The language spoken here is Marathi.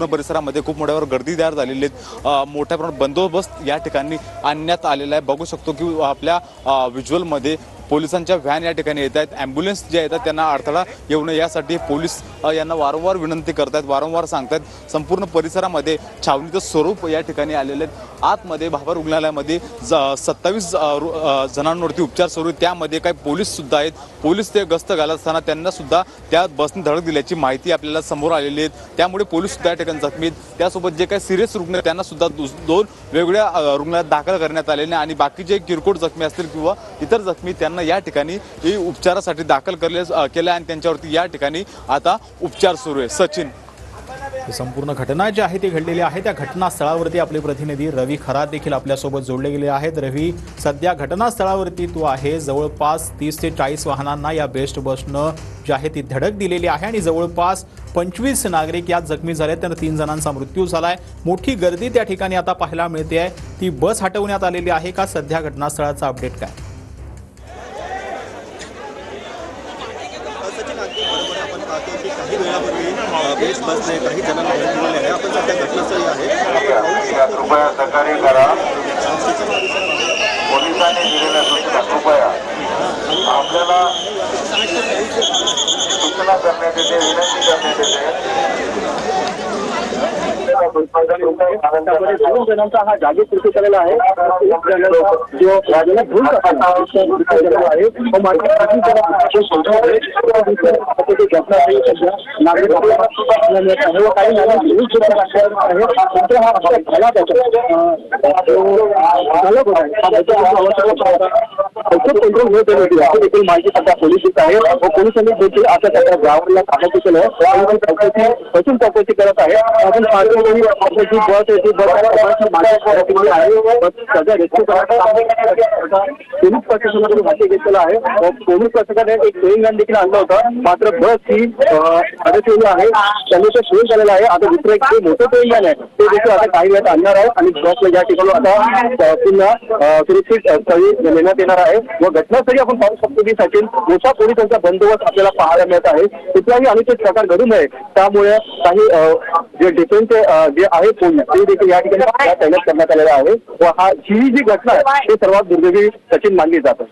संपूर्ण परिसरामध्ये खूप मोठ्यावर गर्दीदार झालेली आहेत। मोठ्या प्रमाणात बंदोबस्त या ठिकाणी आणण्यात आलेला आहे। बघू शकतो की आपल्या व्हिज्युअलमध्ये पोलिसांच्या व्हॅन या ठिकाणी येत आहेत। ॲम्ब्युलन्स जे येतात त्यांना अडथळा येऊ नये यासाठी पोलीस यांना वारंवार विनंती करतात, वारंवार सांगतात। संपूर्ण परिसरामध्ये छावणीचं स्वरूप या ठिकाणी आलेले आहेत। आतमध्ये भाभर रुग्णालयामध्ये 27 जणांवरती उपचार सुरू आहेत। त्यामध्ये काही पोलीस सुद्धा आहेत। पोलीस ते गस्त घालत असताना त्यांना सुद्धा त्या बसने धडक दिल्याची माहिती आपल्याला समोर आलेली आहे। त्यामुळे पोलीस सुद्धा या ठिकाणी जखमी आहेत। त्यासोबत जे काही सिरियस रुग्ण आहेत त्यांना सुद्धा 2 वेगवेगळ्या रुग्णालयात दाखल करण्यात आलेले आणि बाकी जे किरकोळ जखमी असतील किंवा इतर जखमी त्यांना या ठिकाणी उपचारासाठी दाखल केले आणि त्यांच्यावरती या ठिकाणी आता उपचार सुरू आहे। सचिन, संपूर्ण घटना जी आहे ती घडलेली आहे त्या घटनास्थळावरती आपले प्रतिनिधी रवी खरात देखील आपल्यासोबत जोडले गेले आहेत। रवी, सध्या घटनास्थळावरती तू आहे। जवळपास 30 ते 40 वाहनांना या बेस्ट बसनं जी आहे ती धडक दिलेली आहे आणि जवळपास 25 नागरिक यात जखमी झाले, तर 3 जणांचा मृत्यू झालाय। मोठी गर्दी त्या ठिकाणी आता पाहायला मिळते आहे। ती बस हटवण्यात आलेली आहे का? सध्या घटनास्थळाचा अपडेट काय? काही वेळापूर्वी बेस्ट बसने काही जणांना हटवले आहे। आपण सध्या घटनास्थळी आहे। कृपया सहकार्य करा। पोलिसांनी दिलेल्या सूचना कृपया आपल्याला सूचना करण्यात येते, विनंती करण्यात येते। दोन जणांचा हा जागीच मृत्यू झालेला आहे। एक जणांचा जो राजाला घेऊन मृत्यू आहे तो मात्र काही कंट्रोल होत देखील माहिती सध्या पोलीस आहे। पोलिसांनी देखील आता सध्या ड्रायव्हरला ताब्यात केलं, चौकशी करत आहे। आपण जी बस आहे ती पोलीस प्रशासनाकडून हाती घेतलेला आहे। पोलीस प्रशासनाने एक ट्रेन व्हॅन देखील आणलं होतं, मात्र बस ही अडकलेली आहे। त्यांनी ते सोय झालेलं आहे। आता दुसरं एक मोठं ट्रेन व्हॅन आहे ते देखील आता काही वेळात आणणार आहे आणि बसला या ठिकाणी आता पुन्हा सुरक्षित स्थळी नेण्यात येणार आहे। व घटनास्थळी आपण पाहू शकतो की सचिन मोठा पोलिसांचा बंदोबस्त आपल्याला पाहायला मिळत आहे। कुठलाही अनुचित प्रकार घडू नये त्यामुळे काही जे डिफेन्सचे जे आहे पोलीस ते देखील या ठिकाणी तैनात करण्यात आलेला आहे। व ही जी घटना आहे ती सर्वात दुर्दैवी सचिन मानली जाते।